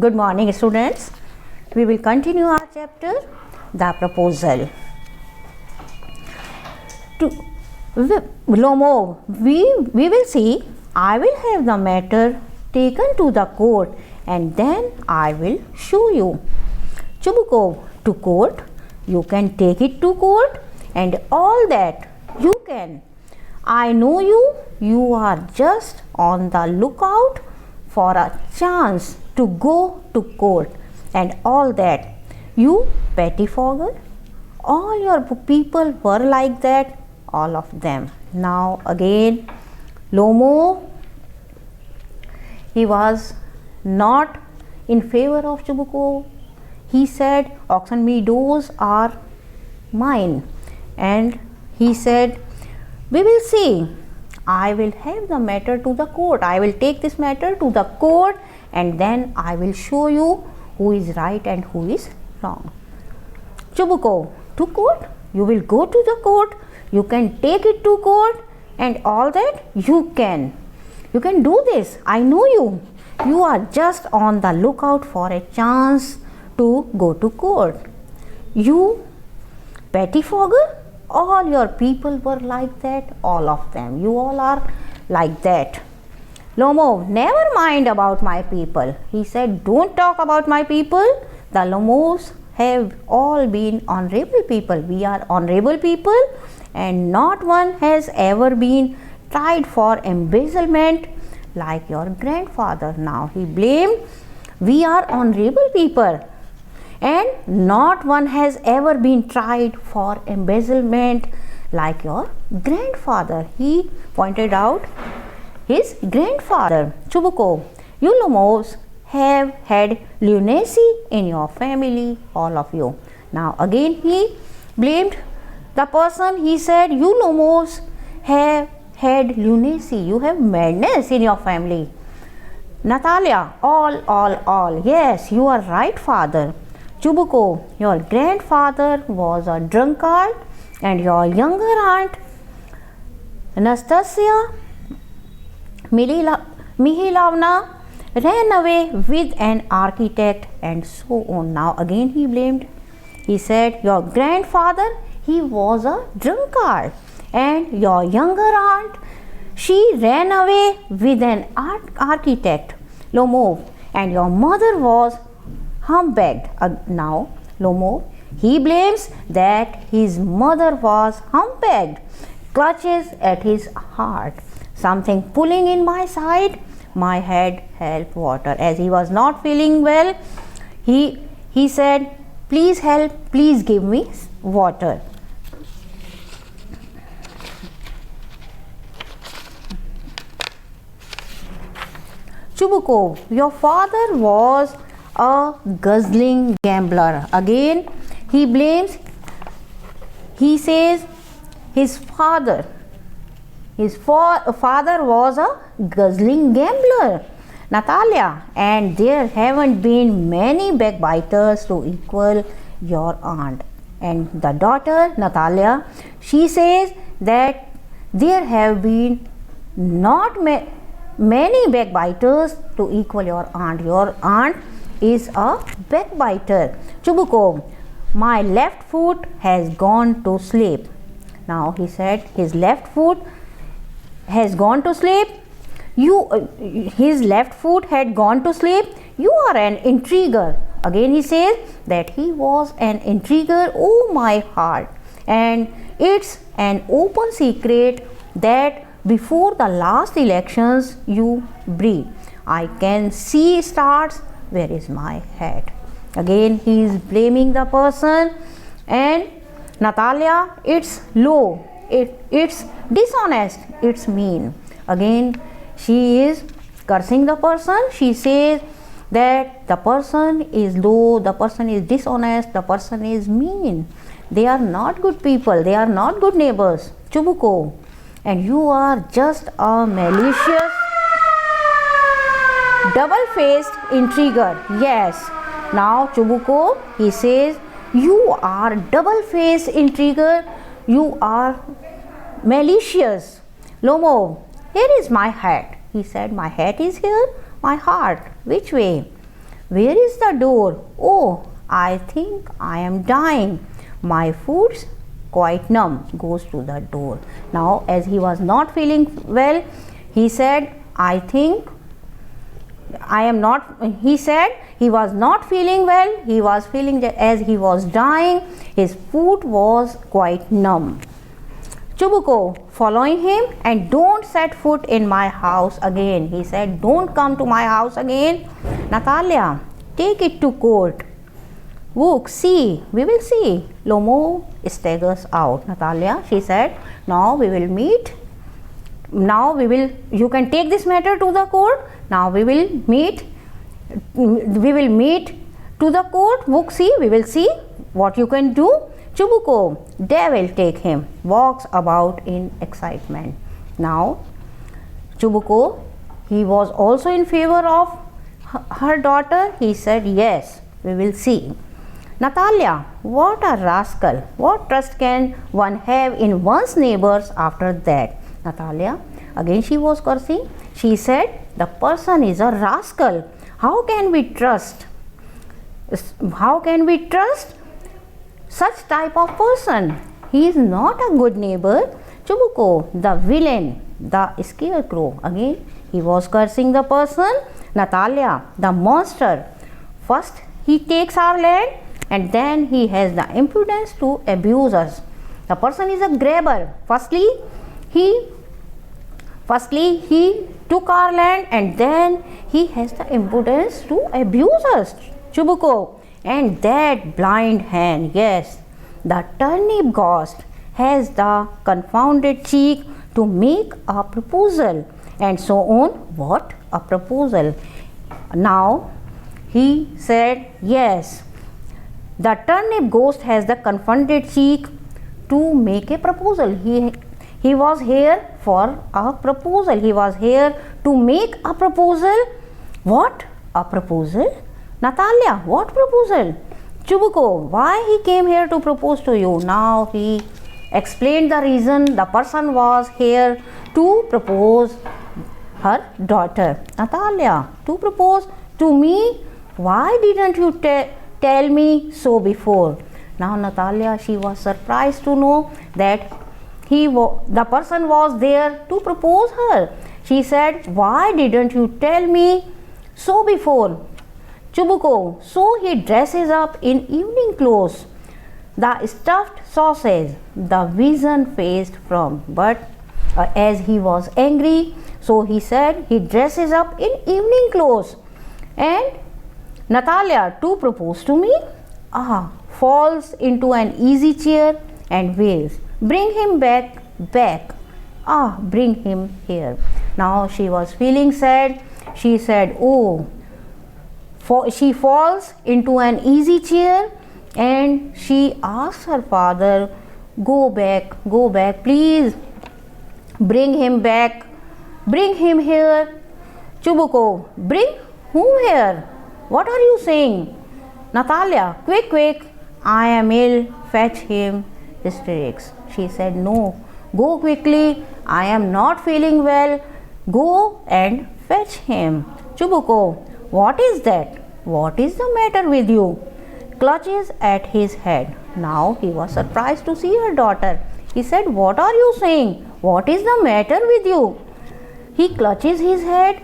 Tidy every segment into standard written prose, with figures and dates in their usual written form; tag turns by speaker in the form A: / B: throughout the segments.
A: Good morning, students. We will continue our chapter, the proposal. Lomo, we will see. I will have the matter taken to the court and then I will show you. Chubukov, to court. You can take it to court and all that you can. I know you. You are just on the lookout for a chance to go to court and all that. You pettifogger. All your people were like that, all of them. Now again, Lomo, he was not in favor of Chubukov. He said, Oxen meadows are mine. And he said, we will see. I will have the matter to the court. I will take this matter to the court and then I will show you who is right and who is wrong. Chubukov, to court? You will go to the court. You can take it to court and all that you can. You can do this. I know you. You are just on the lookout for a chance to go to court. You pettifogger? All your people were like that, all of them. You all are like that. Lomo, never mind about my people. He said, don't talk about my people. The Lomos have all been honorable people. We are honorable people and not one has ever been tried for embezzlement like your grandfather. Now he blamed, we are honorable people and not one has ever been tried for embezzlement like your grandfather. He pointed out his grandfather. Chubukov, you Lomos have had lunacy in your family, all of you. Now again he blamed the person. He said, you Lomos have had lunacy. You have madness in your family. Natalia, all. Yes, you are right, father. Chubukov, your grandfather was a drunkard and your younger aunt Anastasia Mihailovna ran away with an architect and so on. Now again he blamed. He said, your grandfather, he was a drunkard and your younger aunt, she ran away with an architect, Lomov, and your mother was humbugged. Now Lomov, he blames that his mother was humbugged, clutches at his heart. Something pulling in my side, my head help water. As he was not feeling well, he said, please help, please give me water. Chubukov, your father was a guzzling gambler. Again he blames, he says his father was a guzzling gambler. Natalia, and there haven't been many backbiters to equal your aunt. And the daughter Natalia, she says that there have been not many backbiters to equal your aunt. Your aunt is a backbiter. Chubukov, my left foot has gone to sleep. Now he said his left foot has gone to sleep. His left foot had gone to sleep. You are an intriguer. Again he says that he was an intriguer. Oh my heart. And it's an open secret that before the last elections you breathe. I can see stars. Where is my hat? Again he is blaming the person. And Natalia, it's low, it's dishonest, it's mean. Again she is cursing the person. She says that the person is low, the person is dishonest, the person is mean. They are not good people, they are not good neighbors. Chubukov, and you are just a malicious, double-faced intriguer. Yes. Now Chubukov, he says, you are double-faced intriguer, you are malicious. Lomo, here is my hat. He said, my hat is here, my heart. Which way? Where is the door? Oh, I think I am dying. My foot's quite numb. Goes to the door. Now, as he was not feeling well, he said, I think I am not, he said he was not feeling well. He was feeling that as he was dying, his foot was quite numb. Chubuko following him, and don't set foot in my house again. He said, don't come to my house again. Natalia, take it to court. Wook, see, we will see. Lomo staggers out. Natalia, she said, now we will meet. Now we will, you can take this matter to the court. Now we will meet to the court. Wook, see, we will see what you can do. Chubuko, devil take him, walks about in excitement. Now, Chubuko, he was also in favor of her daughter. He said, yes, we will see. Natalia, what a rascal. What trust can one have in one's neighbors after that? Natalia, again she was cursing. She said, the person is a rascal. How can we trust? How can we trust such type of person? He is not a good neighbor. Chubuko, the villain, the scarecrow. Again, he was cursing the person. Natalia, the monster. First, he takes our land and then he has the impudence to abuse us. The person is a grabber. Firstly, he took our land and then he has the impudence to abuse us. Chubuko, and that blind hand, yes, the turnip ghost has the confounded cheek to make a proposal, and so on. What a proposal! Now he said, yes, the turnip ghost has the confounded cheek to make a proposal. He was here for a proposal. He was here to make a proposal. What? A proposal? Natalia, what proposal? Chubuko, why he came here to propose to you? Now he explained the reason. The person was here to propose her daughter. Natalia, to propose to me? Why didn't you tell me so before? Now Natalia, she was surprised to know that the person was there to propose her. She said, why didn't you tell me so before? Chubuko, so he dresses up in evening clothes. The stuffed sausage, the vision faced from, but as he was angry, so he said he dresses up in evening clothes. And Natalia, to propose to me, falls into an easy chair and wails, bring him back. Bring him here. Now she was feeling sad. She said, she falls into an easy chair and she asks her father, go back, please bring him back, bring him here. Chubuko, bring whom here? What are you saying? Natalia, quick, I am ill, fetch him. Hysterics. She said, no, go quickly, I am not feeling well, go and fetch him. Chubuko, what is that? What is the matter with you? Clutches at his head. Now he was surprised to see her daughter. He said, what are you saying? What is the matter with you? He clutches his head.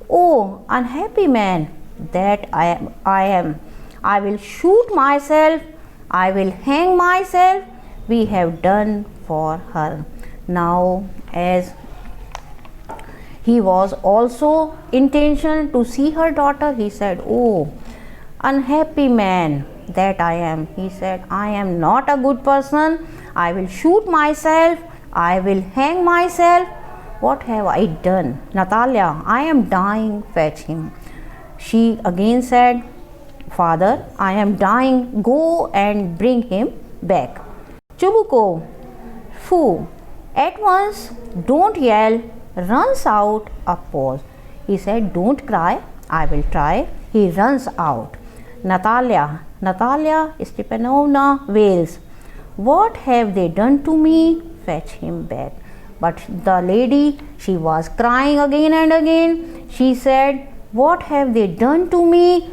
A: Oh, unhappy man that I am. I will shoot myself. I will hang myself. We have done for her. Now, as he was also intention to see her daughter, he said, oh, unhappy man that I am. He said, I am not a good person. I will shoot myself. I will hang myself. What have I done? Natalia, I am dying, fetch him. She again said, Father, I am dying, go and bring him back. Chubuko, foo, at once, don't yell, runs out a pause. He said, don't cry, I will try. He runs out. Natalia Stepanovna wails, what have they done to me? Fetch him back. But the lady, she was crying again and again. She said, what have they done to me?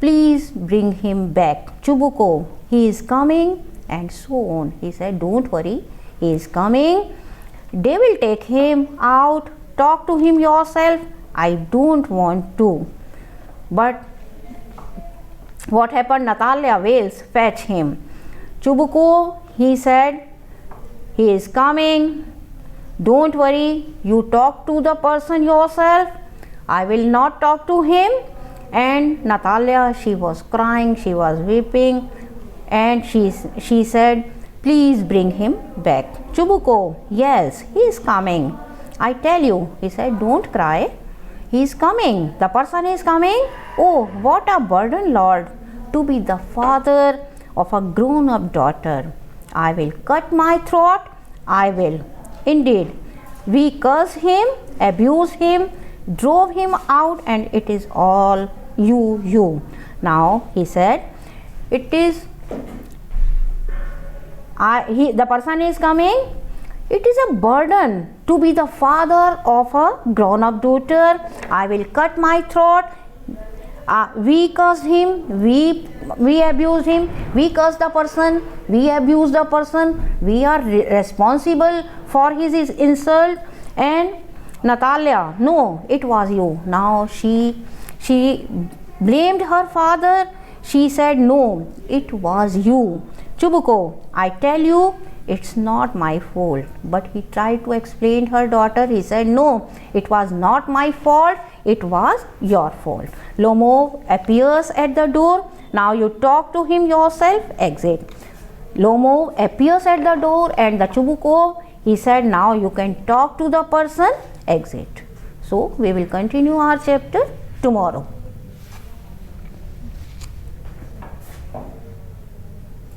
A: please bring him back. Chubuko, he is coming, and so on. He said, don't worry, he is coming. They will take him out. Talk to him yourself. I don't want to. But what happened? Natalia will fetch him. Chubuko, he said, he is coming. Don't worry, you talk to the person yourself. I will not talk to him. And Natalia, she was crying, she was weeping, and she said, please bring him back. Chubuko, yes, he is coming. I tell you. He said, don't cry. He is coming. The person is coming. Oh, what a burden, Lord, to be the father of a grown-up daughter. I will cut my throat. I will. Indeed, we cursed him, abused him, drove him out, and it is all you. Now he said, it is the person is coming. It is a burden to be the father of a grown-up daughter. I will cut my throat. We cursed him, we abused him, we cursed the person, we abused the person, we are responsible for his insult. And Natalia, no, it was you. Now she blamed her father. She said, no, it was you. Chubuko, I tell you, it's not my fault. But he tried to explain her daughter. He said, no, it was not my fault. It was your fault. Lomo appears at the door. Now you talk to him yourself. Exit. Lomo appears at the door, and the Chubuko, he said, now you can talk to the person. Exit. So we will continue our chapter tomorrow.